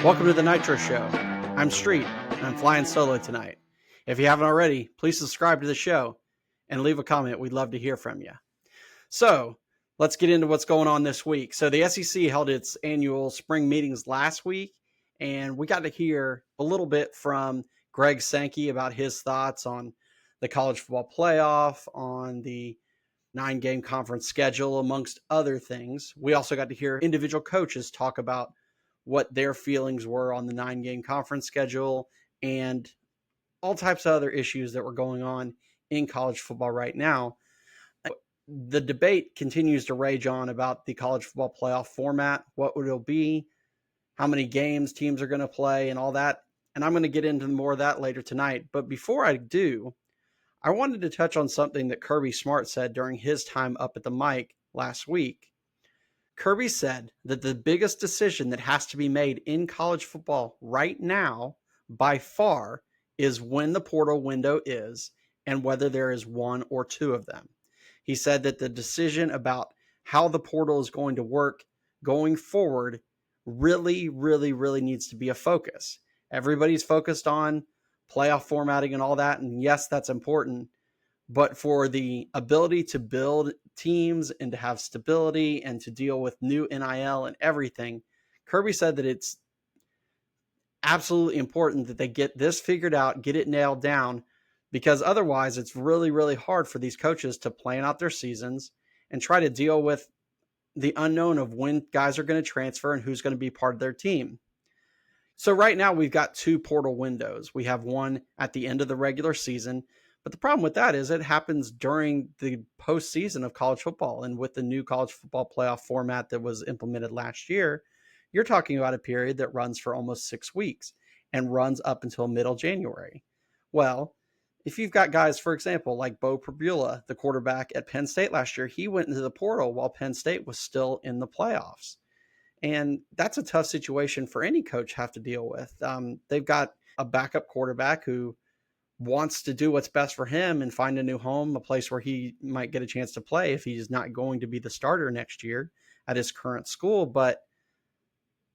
Welcome to the Nitro Show. I'm Streit, and I'm flying solo tonight. If you haven't already, please subscribe to the show and leave a comment. We'd love to hear from you. So let's get into what's going on this week. So the SEC held its annual spring meetings last week, and we got to hear a little bit from Greg Sankey about his thoughts on the college football playoff, on the 9-game conference schedule, amongst other things. We also got to hear individual coaches talk about what their feelings were on the 9-game conference schedule and all types of other issues that were going on in college football right now. The debate continues to rage on about the college football playoff format, what it'll be, how many games teams are going to play, and all that. And I'm going to get into more of that later tonight. But before I do, I wanted to touch on something that Kirby Smart said during his time up at the mic last week. Kirby said that the biggest decision that has to be made in college football right now, by far, is when the portal window is and whether there is one or two of them. He said that the decision about how the portal is going to work going forward really needs to be a focus. Everybody's focused on playoff formatting and all that, and yes, that's important. But for the ability to build teams and to have stability and to deal with new NIL and everything, Kirby said that it's absolutely important that they get this figured out, get it nailed down, because otherwise it's really hard for these coaches to plan out their seasons and try to deal with the unknown of when guys are going to transfer and who's going to be part of their team. So right now we've got two portal windows. We have one at the end of the regular season, but the problem with that is it happens during the postseason of college football. And with the new college football playoff format that was implemented last year, you're talking about a period that runs for almost 6 weeks and runs up until middle January. Well, if you've got guys, for example, like Bo Pribula, the quarterback at Penn State last year, he went into the portal while Penn State was still in the playoffs. And that's a tough situation for any coach to have to deal with. They've got a backup quarterback who wants to do what's best for him and find a new home, a place where he might get a chance to play if he's not going to be the starter next year at his current school. But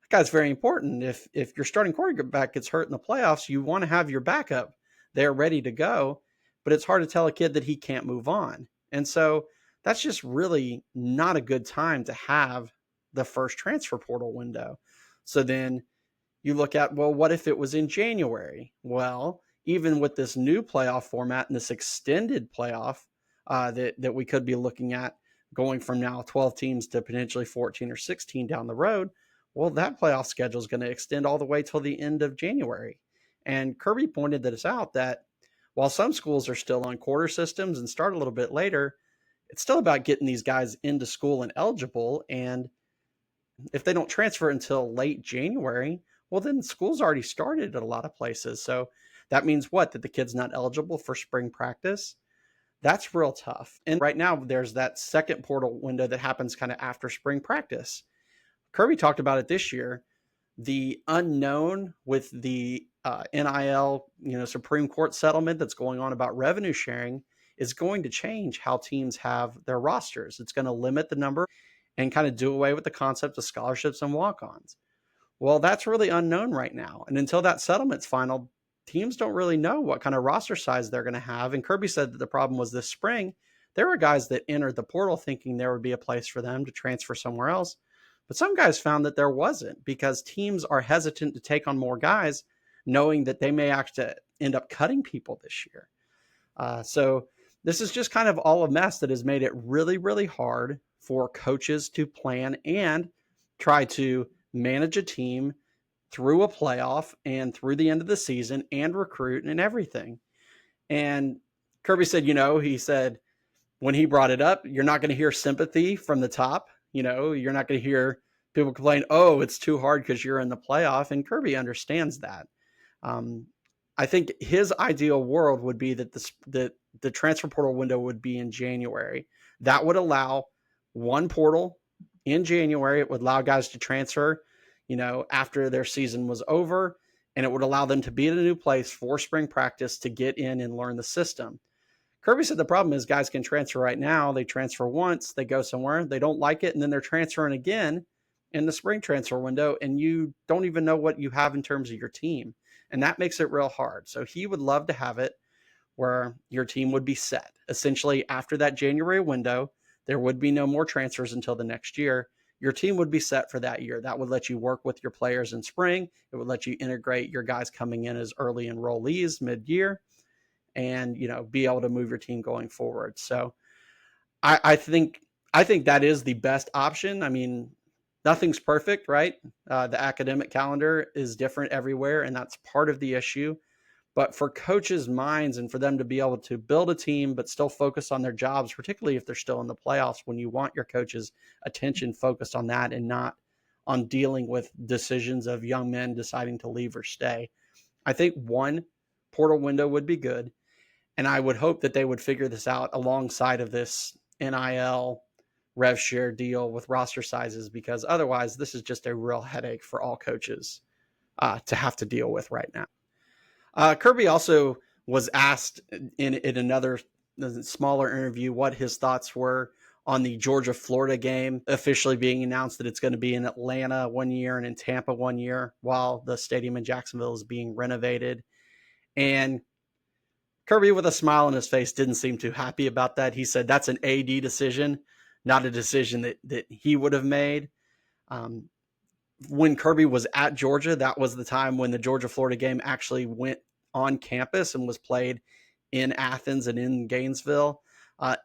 that guy's very important. If your starting quarterback gets hurt in the playoffs, you want to have your backup there ready to go. But it's hard to tell a kid that he can't move on. And so that's just really not a good time to have the first transfer portal window. So then you look at, well, what if it was in January? Well, even with this new playoff format and this extended playoff that we could be looking at going from now 12 teams to potentially 14 or 16 down the road, well, that playoff schedule is going to extend all the way till the end of January. And Kirby pointed this out, that while some schools are still on quarter systems and start a little bit later, it's still about getting these guys into school and eligible. And if they don't transfer until late January, well, then school's already started at a lot of places. So that means what? That the kid's not eligible for spring practice? That's real tough. And right now there's that second portal window that happens kind of after spring practice. Kirby talked about it this year. The unknown with the NIL, Supreme Court settlement that's going on about revenue sharing is going to change how teams have their rosters. It's going to limit the number and kind of do away with the concept of scholarships and walk-ons. Well, that's really unknown right now. And until that settlement's final, teams don't really know what kind of roster size they're going to have. And Kirby said that the problem was this spring, there were guys that entered the portal thinking there would be a place for them to transfer somewhere else. But some guys found that there wasn't, because teams are hesitant to take on more guys, knowing that they may actually end up cutting people this year. So this is just kind of all a mess that has made it really hard for coaches to plan and try to manage a team through a playoff and through the end of the season and recruit and everything. And Kirby said, he said when he brought it up, you're not going to hear sympathy from the top. You're not going to hear people complain, oh, it's too hard because you're in the playoff. And Kirby understands that. I think his ideal world would be that the transfer portal window would be in January. That would allow one portal in January. It would allow guys to transfer, after their season was over, and it would allow them to be in a new place for spring practice to get in and learn the system. Kirby said the problem is guys can transfer right now. They transfer once, they go somewhere, they don't like it, and then they're transferring again, in the spring transfer window, and you don't even know what you have in terms of your team. And that makes it real hard. So he would love to have it where your team would be set. Essentially, after that January window, there would be no more transfers until the next year. Your team would be set for that year. That would let you work with your players in spring. It would let you integrate your guys coming in as early enrollees mid-year and, be able to move your team going forward. So I think that is the best option. I mean, nothing's perfect, right? The academic calendar is different everywhere, and that's part of the issue. But for coaches' minds and for them to be able to build a team but still focus on their jobs, particularly if they're still in the playoffs, when you want your coaches' attention focused on that and not on dealing with decisions of young men deciding to leave or stay, I think one portal window would be good. And I would hope that they would figure this out alongside of this NIL rev share deal with roster sizes, because otherwise this is just a real headache for all coaches to have to deal with right now. Kirby also was asked in another smaller interview what his thoughts were on the Georgia-Florida game officially being announced that it's going to be in Atlanta one year and in Tampa one year while the stadium in Jacksonville is being renovated. And Kirby, with a smile on his face, didn't seem too happy about that. He said that's an AD decision, not a decision that he would have made. When Kirby was at Georgia, that was the time when the Georgia-Florida game actually went on campus and was played in Athens and in Gainesville.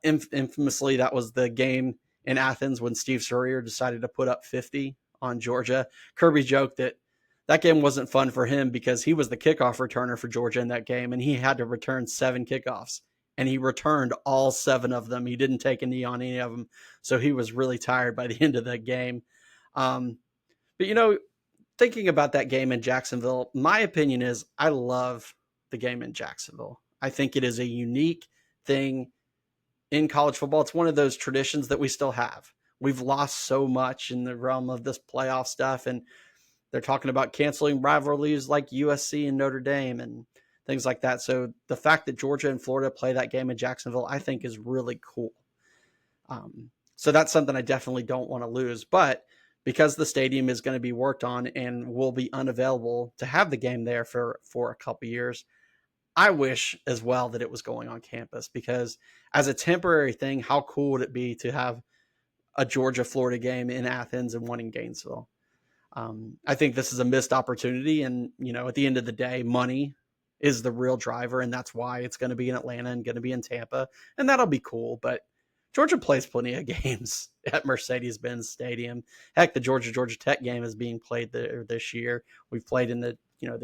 Infamously, that was the game in Athens when Steve Spurrier decided to put up 50 on Georgia. Kirby joked that game wasn't fun for him because he was the kickoff returner for Georgia in that game, and he had to return 7 kickoffs, and he returned all 7 of them. He didn't take a knee on any of them, so he was really tired by the end of that game. But, thinking about that game in Jacksonville, my opinion is I love the game in Jacksonville. I think it is a unique thing in college football. It's one of those traditions that we still have. We've lost so much in the realm of this playoff stuff, and they're talking about canceling rivalries like USC and Notre Dame and things like that. So the fact that Georgia and Florida play that game in Jacksonville, I think is really cool. So that's something I definitely don't want to lose. But because the stadium is going to be worked on and will be unavailable to have the game there for a couple years, I wish as well that it was going on campus, because as a temporary thing, how cool would it be to have a Georgia-Florida game in Athens and one in Gainesville? I think this is a missed opportunity. And, at the end of the day, money is the real driver. And that's why it's going to be in Atlanta and going to be in Tampa. And that'll be cool. But Georgia plays plenty of games at Mercedes-Benz Stadium. Heck, the Georgia Tech game is being played there this year. We've played in the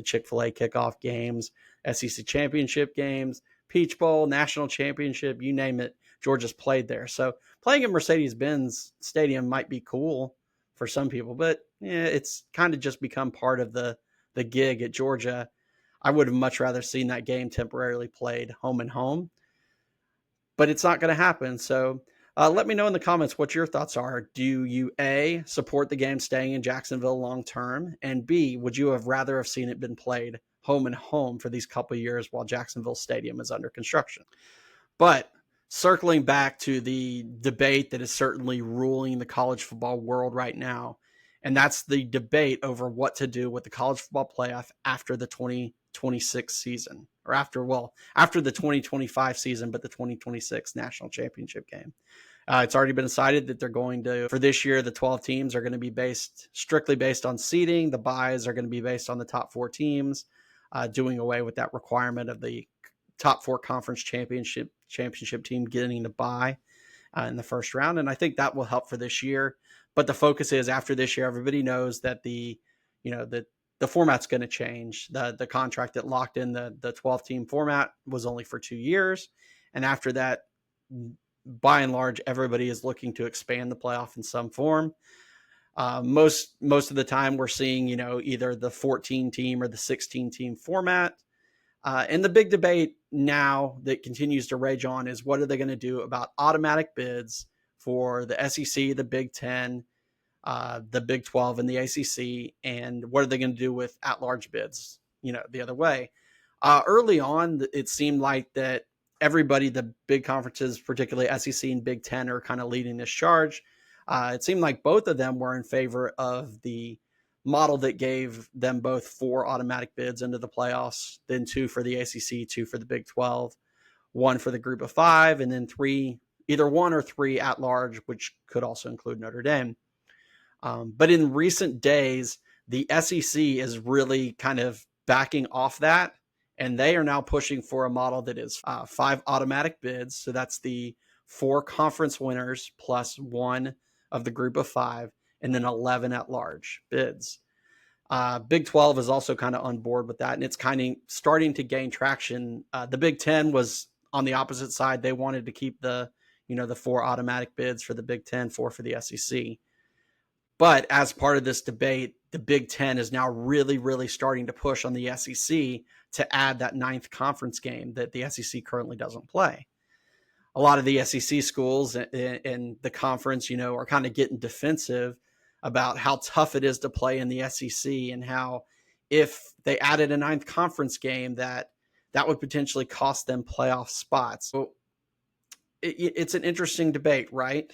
Chick-fil-A kickoff games, SEC championship games, Peach Bowl, national championship, you name it. Georgia's played there. So playing at Mercedes-Benz Stadium might be cool for some people, but it's kind of just become part of the gig at Georgia. I would have much rather seen that game temporarily played home and home, but it's not going to happen. So let me know in the comments what your thoughts are. Do you A, support the game staying in Jacksonville long term? And B, would you have rather have seen it been played home and home for these couple of years while Jacksonville Stadium is under construction? But circling back to the debate that is certainly ruling the college football world right now, and that's the debate over what to do with the college football playoff after the 2026 season, or after the 2025 season, but the 2026 national championship game. It's already been decided that they're going to, for this year, the 12 teams are going to be strictly based on seeding. The buys are going to be based on the top 4 teams, doing away with that requirement of the top 4 conference championship team getting the bye in the first round. And I think that will help for this year. But the focus is after this year, everybody knows that the format's going to change. The contract that locked in the 12 team format was only for 2 years. And after that, by and large, everybody is looking to expand the playoff in some form. Most of the time we're seeing, either the 14 team or the 16 team format. And the big debate now that continues to rage on is what are they going to do about automatic bids for the SEC, the Big 10, the Big 12, and the ACC, and what are they going to do with at-large bids, the other way. Early on, it seemed like that everybody, the big conferences, particularly SEC and Big 10, are kind of leading this charge. It seemed like both of them were in favor of the model that gave them both 4 automatic bids into the playoffs, then 2 for the ACC, 2 for the Big 12, 1 for the group of 5, and then 3, either 1 or 3 at large, which could also include Notre Dame. But in recent days, the SEC is really kind of backing off that, and they are now pushing for a model that is 5 automatic bids. So that's the 4 conference winners plus 1 of the group of 5, and then 11 at large bids. Big 12 is also kind of on board with that, and it's kind of starting to gain traction. The Big 10 was on the opposite side. They wanted to keep the 4 automatic bids for the Big 10, 4 for the SEC. But as part of this debate, the Big 10 is now really, really starting to push on the SEC to add that 9th conference game that the SEC currently doesn't play. A lot of the SEC schools and the conference, are kind of getting defensive about how tough it is to play in the SEC, and how if they added a 9th conference game that would potentially cost them playoff spots. So it's an interesting debate, right?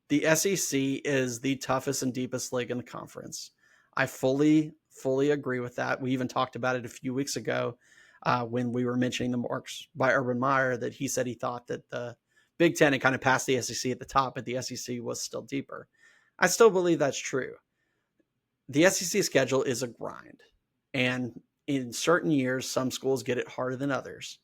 The SEC is the toughest and deepest league in the conference. I fully agree with that. We even talked about it a few weeks ago when we were mentioning the marks by Urban Meyer, that he said he thought that the Big 10 had kind of passed the SEC at the top, but the SEC was still deeper. I still believe that's true. The SEC schedule is a grind, and in certain years, some schools get it harder than others.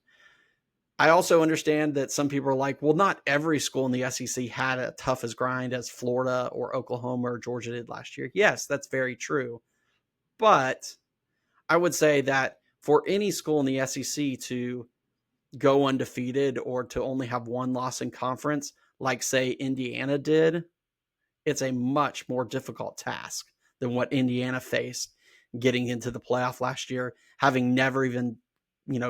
I also understand that some people are like, well, not every school in the SEC had a tough as grind as Florida or Oklahoma or Georgia did last year. Yes, that's very true. But I would say that for any school in the SEC to go undefeated or to only have 1 loss in conference, like say Indiana did, it's a much more difficult task than what Indiana faced getting into the playoff last year, having never even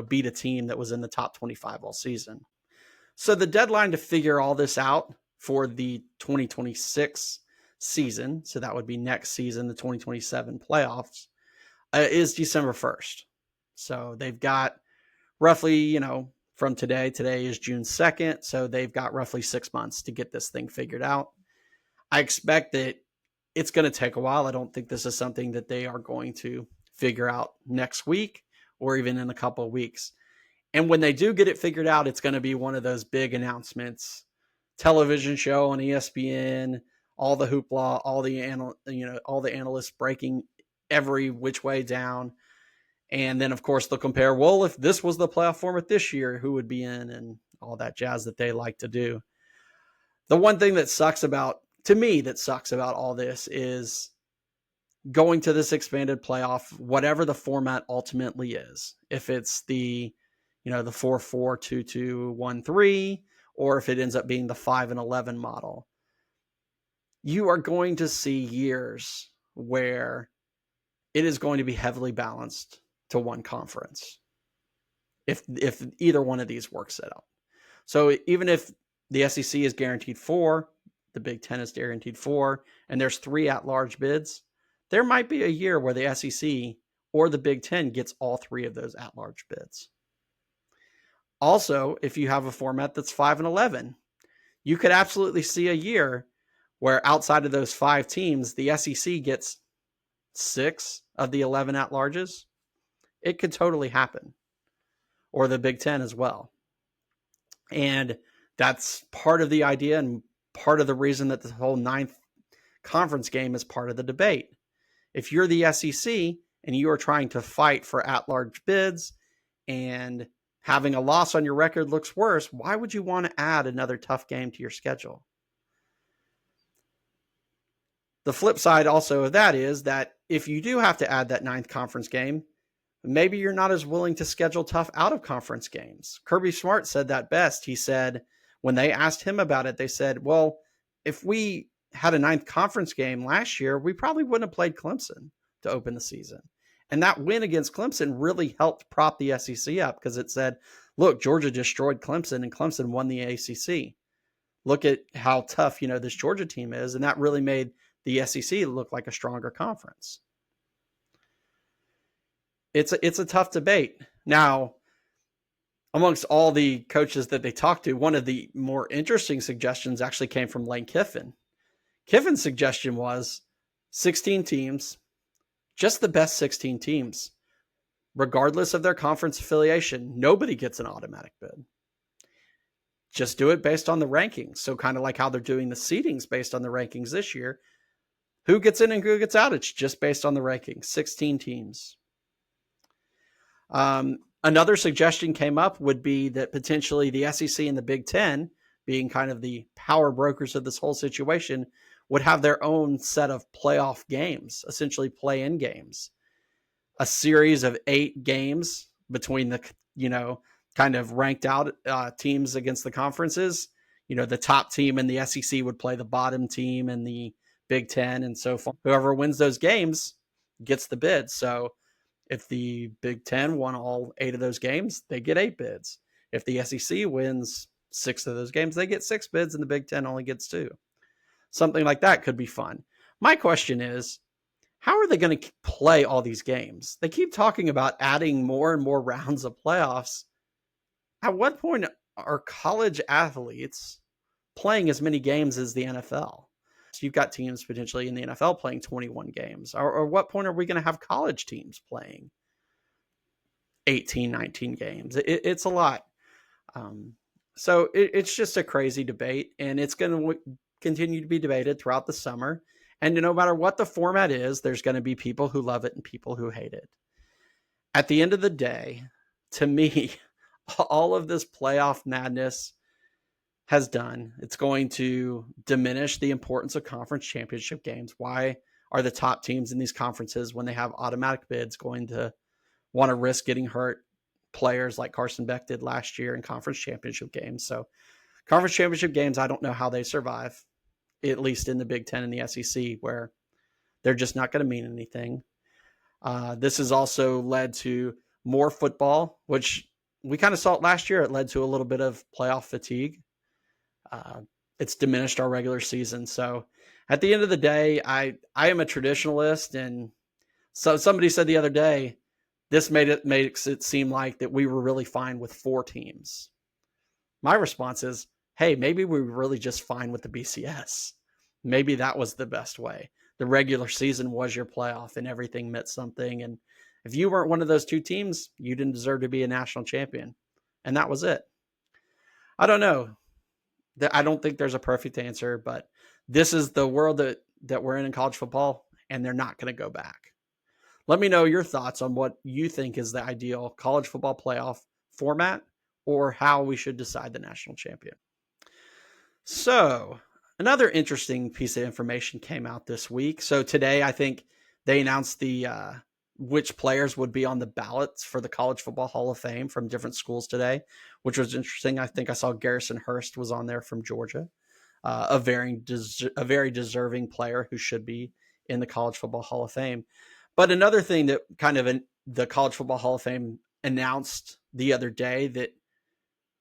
beat a team that was in the top 25 all season. So the deadline to figure all this out for the 2026 season, so that would be next season, the 2027 playoffs, is December 1st. So they've got roughly, from today is June 2nd. So they've got roughly 6 months to get this thing figured out. I expect that it's going to take a while. I don't think this is something that they are going to figure out next week or even in a couple of weeks. And when they do get it figured out, it's going to be one of those big announcements, television show on ESPN, all the hoopla, all the analysts breaking every which way down. And then, of course, they'll compare, well, if this was the playoff format this year, who would be in, and all that jazz that they like to do. The one thing that sucks about all this is going to this expanded playoff, whatever the format ultimately is, if it's the 4-4-2-2-1-3, or if it ends up being the 5-11 model, you are going to see years where it is going to be heavily balanced to one conference if either one of these works it out. So even if the SEC is guaranteed 4, the Big 10 is guaranteed 4, and there's 3 at-large bids, there might be a year where the SEC or the Big 10 gets all 3 of those at-large bids. Also, if you have a format that's 5-11, you could absolutely see a year where outside of those 5 teams, the SEC gets 6 of the 11 at-larges. It could totally happen. Or the Big 10 as well. And that's part of the idea and part of the reason that the whole 9th conference game is part of the debate. If you're the SEC and you are trying to fight for at-large bids and having a loss on your record looks worse, why would you want to add another tough game to your schedule? The flip side also of that is that if you do have to add that 9th conference game, maybe you're not as willing to schedule tough out-of-conference games. Kirby Smart said that best. He said, when they asked him about it, they said, well, if we had a 9th conference game last year, we probably wouldn't have played Clemson to open the season. And that win against Clemson really helped prop the SEC up because it said, look, Georgia destroyed Clemson and Clemson won the ACC. Look at how tough, this Georgia team is. And that really made the SEC look like a stronger conference. It's a tough debate. Now, amongst all the coaches that they talked to, one of the more interesting suggestions actually came from Lane Kiffin. Kiffin's suggestion was 16 teams, just the best 16 teams, regardless of their conference affiliation. Nobody gets an automatic bid. Just do it based on the rankings. So kind of like how they're doing the seedings based on the rankings this year. Who gets in and who gets out? It's just based on the rankings. 16 teams. Another suggestion came up would be that potentially the SEC and the Big Ten, being kind of the power brokers of this whole situation, would have their own set of playoff games, essentially play-in games. A series of 8 games between the, kind of ranked out teams against the conferences. The top team in the SEC would play the bottom team in the Big Ten and so forth. Whoever wins those games gets the bid. So if the Big Ten won all 8 of those games, they get 8 bids. If the SEC wins 6 of those games, they get 6 bids and the Big Ten only gets 2. Something like that could be fun. My question is, how are they going to play all these games? They keep talking about adding more and more rounds of playoffs. At what point are college athletes playing as many games as the NFL? So you've got teams potentially in the NFL playing 21 games. Or what point are we going to have college teams playing 18, 19 games? It's a lot. So it's just a crazy debate, and it's going to continue to be debated throughout the summer. And no matter what the format is, there's going to be people who love it and people who hate it. At the end of the day, to me, all of this playoff madness has done, it's going to diminish the importance of conference championship games. Why are the top teams in these conferences, when they have automatic bids, going to want to risk getting hurt players like Carson Beck did last year in conference championship games? So conference championship games, I don't know how they survive, at least in the Big Ten and the SEC, where they're just not going to mean anything. This has also led to more football, which we kind of saw it last year. It led to a little bit of playoff fatigue. It's diminished our regular season. So at the end of the day, I am a traditionalist. And so somebody said the other day, this makes it seem like that we were really fine with 4 teams. My response is, hey, maybe we were really just fine with the BCS. Maybe that was the best way. The regular season was your playoff and everything meant something. And if you weren't one of those 2 teams, you didn't deserve to be a national champion. And that was it. I don't know. I don't think there's a perfect answer, but this is the world that we're in college football, and they're not going to go back. Let me know your thoughts on what you think is the ideal college football playoff format, or how we should decide the national champion. So another interesting piece of information came out this week. So today, I think they announced the which players would be on the ballots for the College Football Hall of Fame from different schools today, which was interesting. I think I saw Garrison Hurst was on there from Georgia, a very deserving player who should be in the College Football Hall of Fame. But another thing that kind of the College Football Hall of Fame announced the other day, that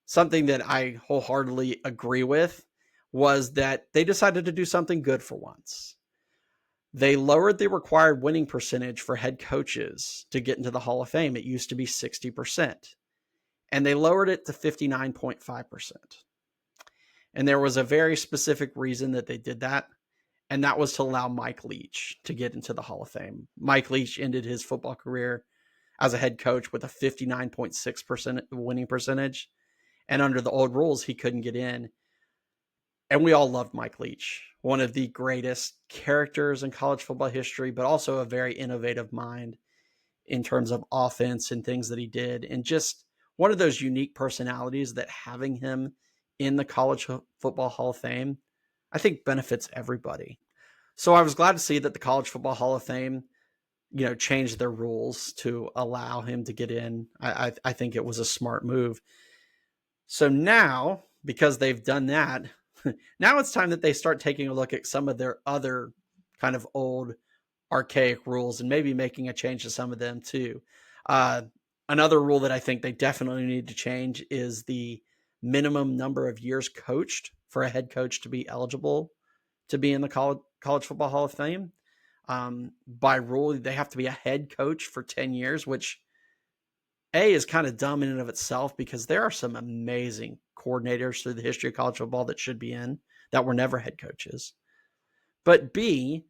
something that I wholeheartedly agree with, was that they decided to do something good for once. They lowered the required winning percentage for head coaches to get into the Hall of Fame. It used to be 60%, and they lowered it to 59.5%. And there was a very specific reason that they did that, and that was to allow Mike Leach to get into the Hall of Fame. Mike Leach ended his football career as a head coach with a 59.6% winning percentage, and under the old rules, he couldn't get in. And we all loved Mike Leach, one of the greatest characters in college football history, but also a very innovative mind in terms of offense and things that he did. And just one of those unique personalities that having him in the College Football Hall of Fame, I think benefits everybody. So I was glad to see that the College Football Hall of Fame, changed their rules to allow him to get in. I think it was a smart move. So now, because they've done that, now it's time that they start taking a look at some of their other kind of old archaic rules and maybe making a change to some of them too. Another rule that I think they definitely need to change is the minimum number of years coached for a head coach to be eligible to be in the College Football Hall of Fame. By rule, they have to be a head coach for 10 years, which is kind of dumb in and of itself, because there are some amazing coordinators through the history of college football that should be in, that were never head coaches. But B,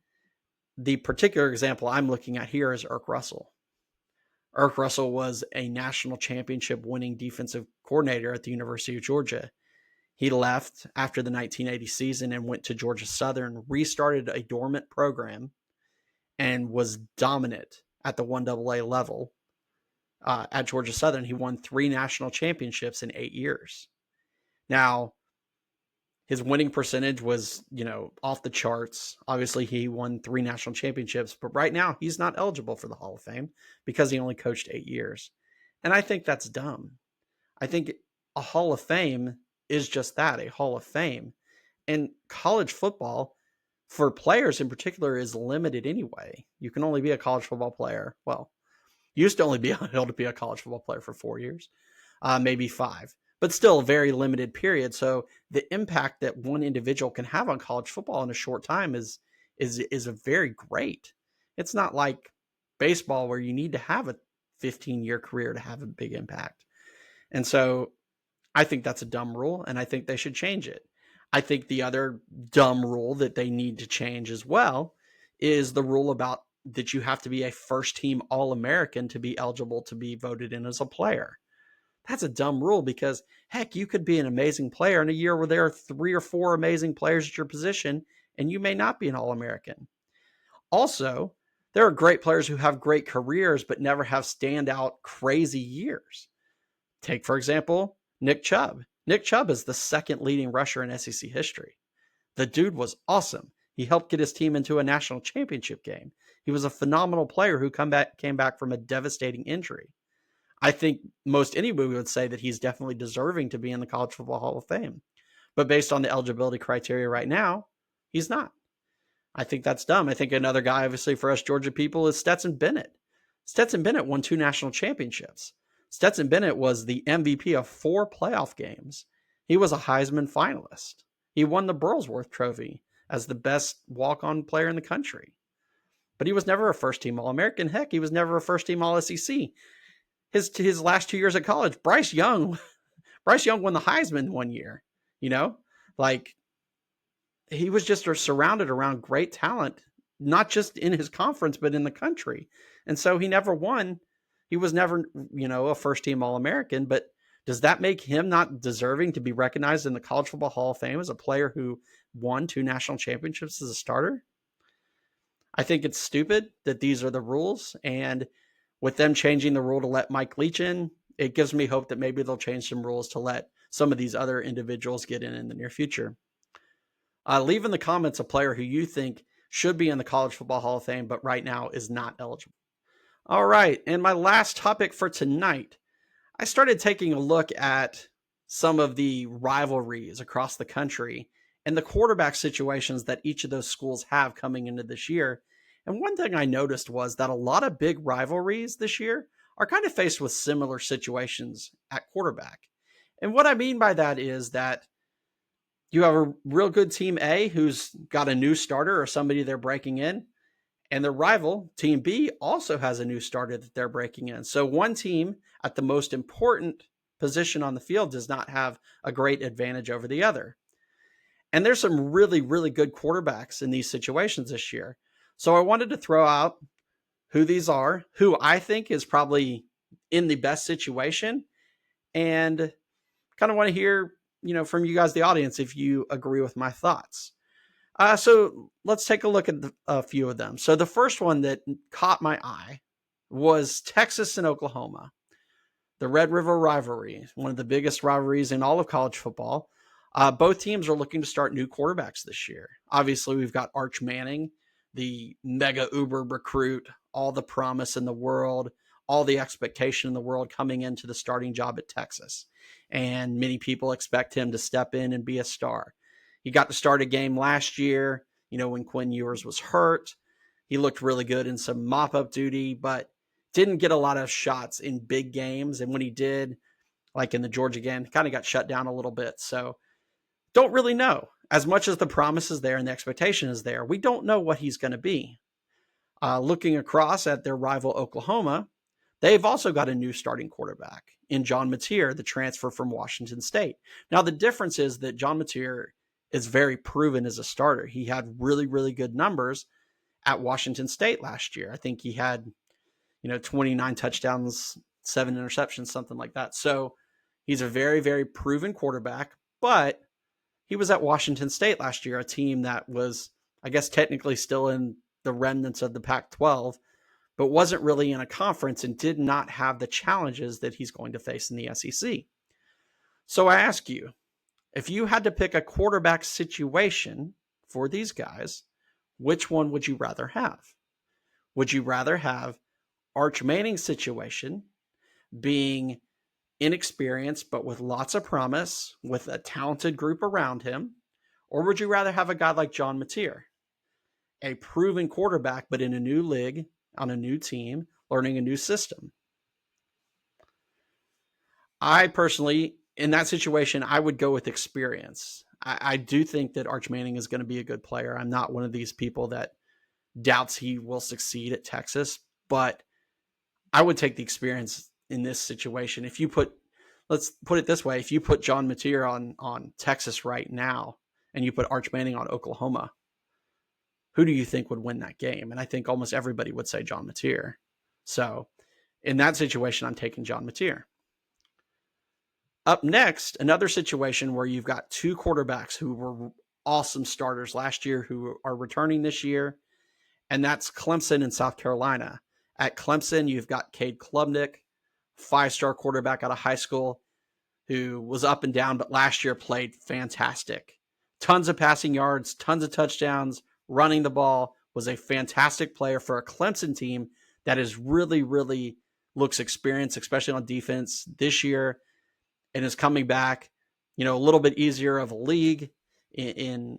the particular example I'm looking at here is Irk Russell. Irk Russell was a national championship winning defensive coordinator at the University of Georgia. He left after the 1980 season and went to Georgia Southern, restarted a dormant program, and was dominant at the 1AA level. At Georgia Southern, he won 3 national championships in 8 years. Now, his winning percentage was, off the charts. Obviously, he won 3 national championships, but right now he's not eligible for the Hall of Fame because he only coached 8 years. And I think that's dumb. I think a Hall of Fame is just that, a Hall of Fame. And college football, for players in particular, is limited anyway. You can only be a college football player. Well, used to only be able to be a college football player for 4 years, maybe 5. But still a very limited period. So the impact that one individual can have on college football in a short time is a very great. It's not like baseball where you need to have a 15-year career to have a big impact. And so I think that's a dumb rule, and I think they should change it. I think the other dumb rule that they need to change as well is the rule about that you have to be a first-team All-American to be eligible to be voted in as a player. That's a dumb rule because, heck, you could be an amazing player in a year where there are 3 or 4 amazing players at your position, and you may not be an All-American. Also, there are great players who have great careers but never have standout crazy years. Take, for example, Nick Chubb. Nick Chubb is the second leading rusher in SEC history. The dude was awesome. He helped get his team into a national championship game. He was a phenomenal player who came back from a devastating injury. I think most anybody would say that he's definitely deserving to be in the College Football Hall of Fame. But based on the eligibility criteria right now, he's not. I think that's dumb. I think another guy, obviously, for us Georgia people is Stetson Bennett. Stetson Bennett won 2 national championships. Stetson Bennett was the MVP of 4 playoff games. He was a Heisman finalist. He won the Burlsworth Trophy as the best walk-on player in the country. But he was never a first-team All-American. Heck, he was never a first-team All-SEC. His last 2 years at college, Bryce Young won the Heisman one year. He was just surrounded around great talent, not just in his conference, but in the country. And so he never won. He was never, a first-team All-American, but does that make him not deserving to be recognized in the College Football Hall of Fame as a player who won 2 national championships as a starter? I think it's stupid that these are the rules, and with them changing the rule to let Mike Leach in, it gives me hope that maybe they'll change some rules to let some of these other individuals get in the near future. Leave in the comments a player who you think should be in the College Football Hall of Fame, but right now is not eligible. All right, and my last topic for tonight, I started taking a look at some of the rivalries across the country and the quarterback situations that each of those schools have coming into this year. And one thing I noticed was that a lot of big rivalries this year are kind of faced with similar situations at quarterback. And what I mean by that is that you have a real good team A who's got a new starter or somebody they're breaking in, and their rival, Team B, also has a new starter that they're breaking in. So one team at the most important position on the field does not have a great advantage over the other. And there's some really, really good quarterbacks in these situations this year. So I wanted to throw out who these are, who I think is probably in the best situation, and kind of want to hear, from you guys, the audience, if you agree with my thoughts. So let's take a look at a few of them. So the first one that caught my eye was Texas and Oklahoma. The Red River rivalry, one of the biggest rivalries in all of college football. Both teams are looking to start new quarterbacks this year. Obviously, we've got Arch Manning, the mega uber recruit, all the promise in the world, all the expectation in the world coming into the starting job at Texas. And many people expect him to step in and be a star. He got to start a game last year, when Quinn Ewers was hurt. He looked really good in some mop-up duty, but didn't get a lot of shots in big games. And when he did, like in the Georgia game, kind of got shut down a little bit. So don't really know. As much as the promise is there and the expectation is there, we don't know what he's going to be. Looking across at their rival Oklahoma, they've also got a new starting quarterback in John Mateer, the transfer from Washington State. Now, the difference is that John Mateer is very proven as a starter. He had really, really good numbers at Washington State last year. I think he had, 29 touchdowns, 7 interceptions, something like that. So he's a very, very proven quarterback, but he was at Washington State last year, a team that was, I guess, technically still in the remnants of the Pac-12, but wasn't really in a conference and did not have the challenges that he's going to face in the SEC. So I ask you, if you had to pick a quarterback situation for these guys, which one would you rather have? Would you rather have Arch Manning's situation, being inexperienced but with lots of promise, with a talented group around him? Or would you rather have a guy like John Mateer, a proven quarterback but in a new league, on a new team, learning a new system? I personally, in that situation, I would go with experience. I do think that Arch Manning is going to be a good player. I'm not one of these people that doubts he will succeed at Texas, but I would take the experience in this situation. Let's put it this way, if you put John Mateer on Texas right now and you put Arch Manning on Oklahoma, who do you think would win that game? And I think almost everybody would say John Mateer. So in that situation, I'm taking John Mateer. Up next, another situation where you've got two quarterbacks who were awesome starters last year who are returning this year, and that's Clemson and South Carolina. At Clemson, you've got Cade Klubnik, 5-star quarterback out of high school, who was up and down, but last year played fantastic. Tons of passing yards, tons of touchdowns, running the ball, was a fantastic player for a Clemson team that is really, really looks experienced, especially on defense this year, and is coming back, a little bit easier of a league in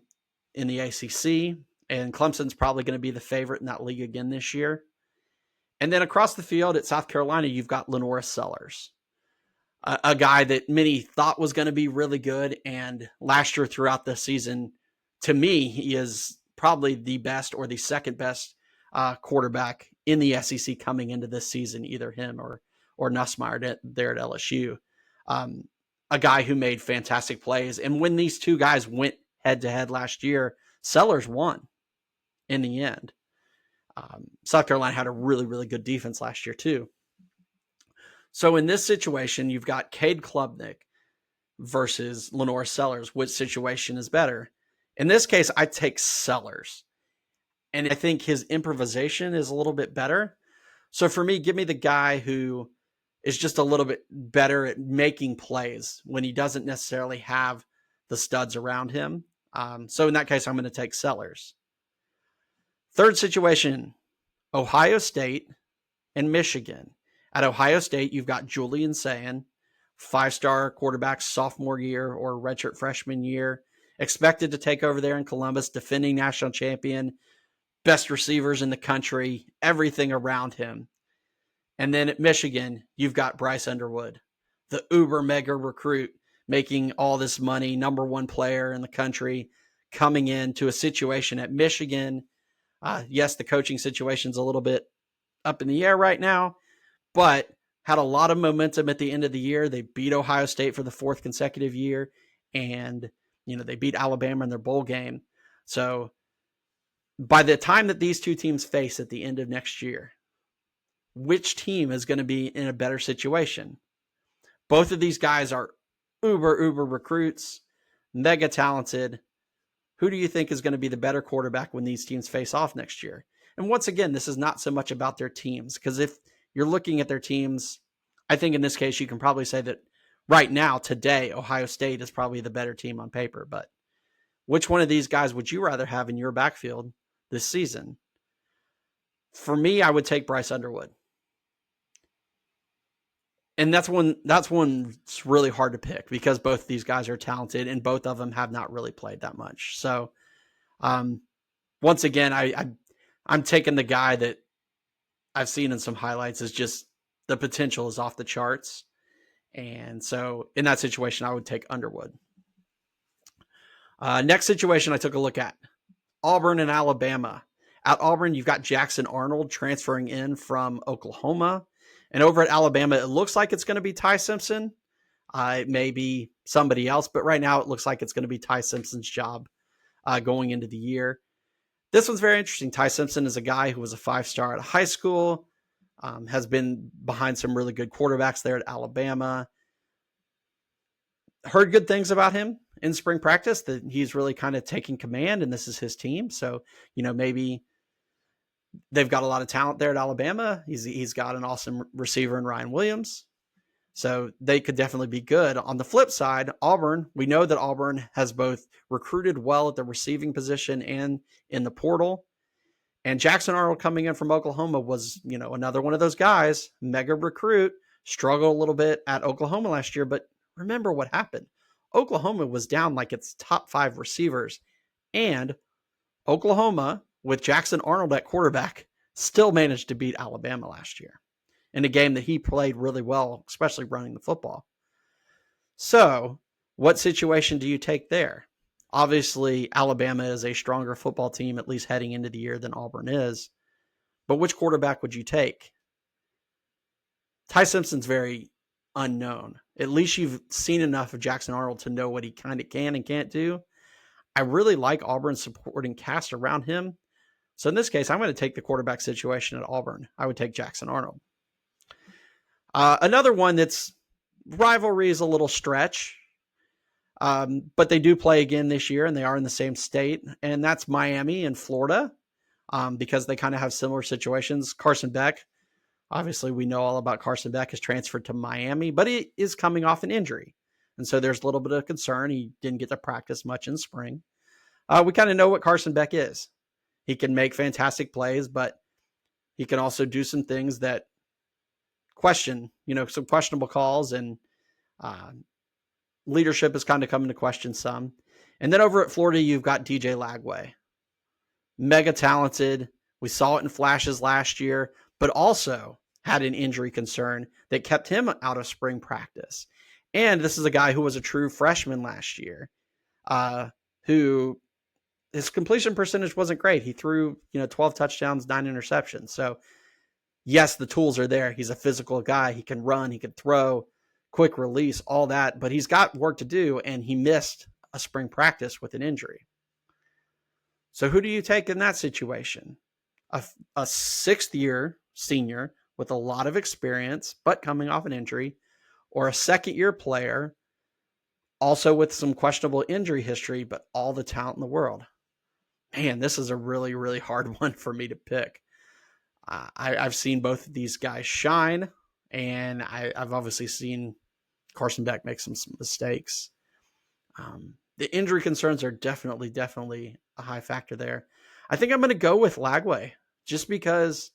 the ACC, and Clemson's probably going to be the favorite in that league again this year. And then across the field at South Carolina, you've got Lenora Sellers, a guy that many thought was going to be really good, and last year throughout the season, to me, he is probably the best or the second best quarterback in the SEC coming into this season, either him or Nussmeier there at LSU. A guy who made fantastic plays. And when these two guys went head-to-head last year, Sellers won in the end. South Carolina had a really, really good defense last year too. So in this situation, you've got Cade Klubnik versus Lenora Sellers. Which situation is better? In this case, I take Sellers. And I think his improvisation is a little bit better. So for me, give me the guy who is just a little bit better at making plays when he doesn't necessarily have the studs around him. So in that case, I'm going to take Sellers. Third situation, Ohio State and Michigan. At Ohio State, you've got Julian Sayin, 5-star quarterback, sophomore year or redshirt freshman year, expected to take over there in Columbus, defending national champion, best receivers in the country, everything around him. And then at Michigan, you've got Bryce Underwood, the uber mega recruit, making all this money, number one player in the country, coming into a situation at Michigan. Yes, the coaching situation's a little bit up in the air right now, but had a lot of momentum at the end of the year. They beat Ohio State for the 4th consecutive year, and they beat Alabama in their bowl game. So by the time that these two teams face at the end of next year, which team is going to be in a better situation? Both of these guys are uber recruits, mega talented. Who do you think is going to be the better quarterback when these teams face off next year? And once again, this is not so much about their teams, because if you're looking at their teams, I think in this case, you can probably say that right now, today, Ohio State is probably the better team on paper. But which one of these guys would you rather have in your backfield this season? For me, I would take Bryce Underwood. And that's one's really hard to pick because both of these guys are talented and both of them have not really played that much. So once again, I'm taking the guy that I've seen in some highlights is just the potential is off the charts. And so in that situation, I would take Underwood. Next situation I took a look at, Auburn and Alabama. At Auburn, you've got Jackson Arnold transferring in from Oklahoma. And over at Alabama, it looks like it's going to be Ty Simpson. It may be somebody else, but right now it looks like it's going to be Ty Simpson's job going into the year. This one's very interesting. Ty Simpson is a guy who was a 5-star at high school, has been behind some really good quarterbacks there at Alabama. Heard good things about him in spring practice, that he's really kind of taking command and this is his team. So, maybe they've got a lot of talent there at Alabama. He's got an awesome receiver in Ryan Williams. So they could definitely be good. On the flip side, Auburn, we know that Auburn has both recruited well at the receiving position and in the portal. And Jackson Arnold coming in from Oklahoma was, another one of those guys, mega recruit, struggled a little bit at Oklahoma last year. But remember what happened. Oklahoma was down like its top 5 receivers. And Oklahoma, with Jackson Arnold at quarterback, still managed to beat Alabama last year in a game that he played really well, especially running the football. So what situation do you take there? Obviously, Alabama is a stronger football team, at least heading into the year, than Auburn is. But which quarterback would you take? Ty Simpson's very unknown. At least you've seen enough of Jackson Arnold to know what he kind of can and can't do. I really like Auburn's supporting cast around him. So in this case, I'm going to take the quarterback situation at Auburn. I would take Jackson Arnold. Another one that's rivalry is a little stretch, but they do play again this year, and they are in the same state, and that's Miami and Florida, because they kind of have similar situations. Carson Beck, obviously we know all about Carson Beck, is transferred to Miami, but he is coming off an injury, and so there's a little bit of concern. He didn't get to practice much in spring. We kind of know what Carson Beck is. He can make fantastic plays, but he can also do some things that question, some questionable calls, and leadership is kind of coming to question some. And then over at Florida, you've got DJ Lagway. Mega talented. We saw it in flashes last year, but also had an injury concern that kept him out of spring practice. And this is a guy who was a true freshman last year, who his completion percentage wasn't great. He threw, 12 touchdowns, 9 interceptions. So yes, the tools are there. He's a physical guy. He can run, he can throw, quick release, all that, but he's got work to do, and he missed a spring practice with an injury. So who do you take in that situation? A 6th-year senior with a lot of experience, but coming off an injury, or a 2nd-year player, also with some questionable injury history, but all the talent in the world? Man, this is a really, really hard one for me to pick. I've seen both of these guys shine, and I've obviously seen Carson Beck make some mistakes. The injury concerns are definitely a high factor there. I think I'm going to go with Lagway, just because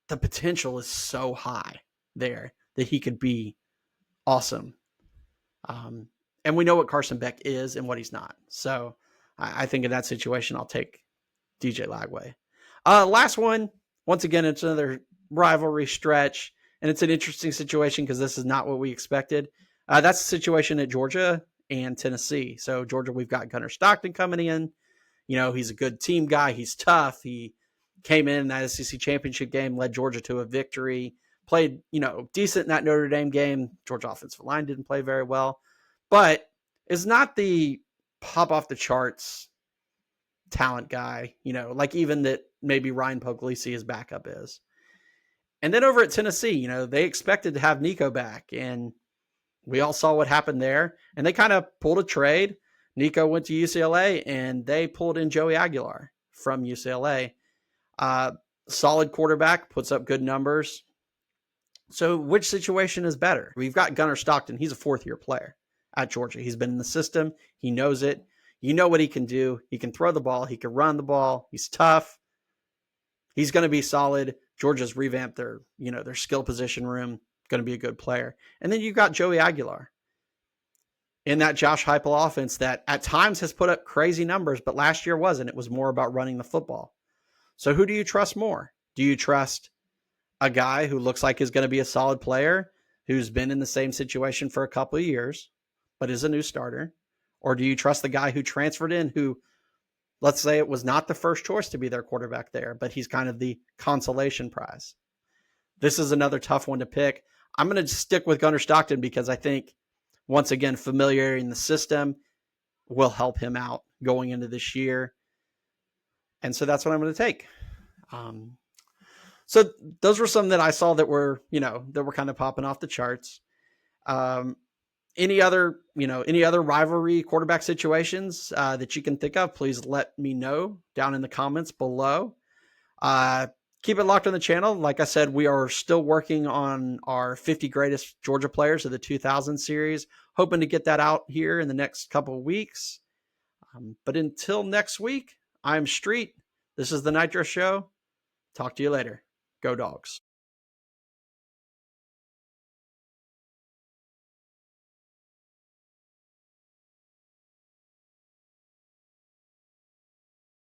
the potential is so high there that he could be awesome. And we know what Carson Beck is and what he's not. So I think in that situation, I'll take DJ Lagway. Last one. Once again, it's another rivalry stretch, and it's an interesting situation because this is not what we expected. That's the situation at Georgia and Tennessee. So Georgia, we've got Gunnar Stockton coming in. He's a good team guy. He's tough. He came in that SEC championship game, led Georgia to a victory, played, decent in that Notre Dame game. Georgia offensive line didn't play very well, but is not the pop off the charts talent guy, like even that maybe Ryan Puglisi, his backup, is. And then over at Tennessee, they expected to have Nico back, and we all saw what happened there. And they kind of pulled a trade. Nico went to UCLA, and they pulled in Joey Aguilar from UCLA. Solid quarterback, puts up good numbers. So which situation is better? We've got Gunnar Stockton. He's a 4th-year player at Georgia. He's been in the system. He knows it. You know what he can do. He can throw the ball. He can run the ball. He's tough. He's going to be solid. Georgia's revamped their skill position room. Going to be a good player. And then you've got Joey Aguilar in that Josh Heupel offense that at times has put up crazy numbers, but last year wasn't. It was more about running the football. So who do you trust more? Do you trust a guy who looks like is going to be a solid player, who's been in the same situation for a couple of years, but is a new starter? Or do you trust the guy who transferred in, who, let's say it was not the first choice to be their quarterback there, but he's kind of the consolation prize? This is another tough one to pick. I'm going to stick with Gunnar Stockton because I think once again, familiarity in the system will help him out going into this year. And so that's what I'm going to take. So those were some that I saw that were, that were kind of popping off the charts. Any other rivalry quarterback situations that you can think of, please let me know down in the comments below. Keep it locked on the channel. Like I said, we are still working on our 50 greatest Georgia players of the 2000 series, hoping to get that out here in the next couple of weeks. But until next week, I'm Streit. This is the Nitro Show. Talk to you later. Go Dogs.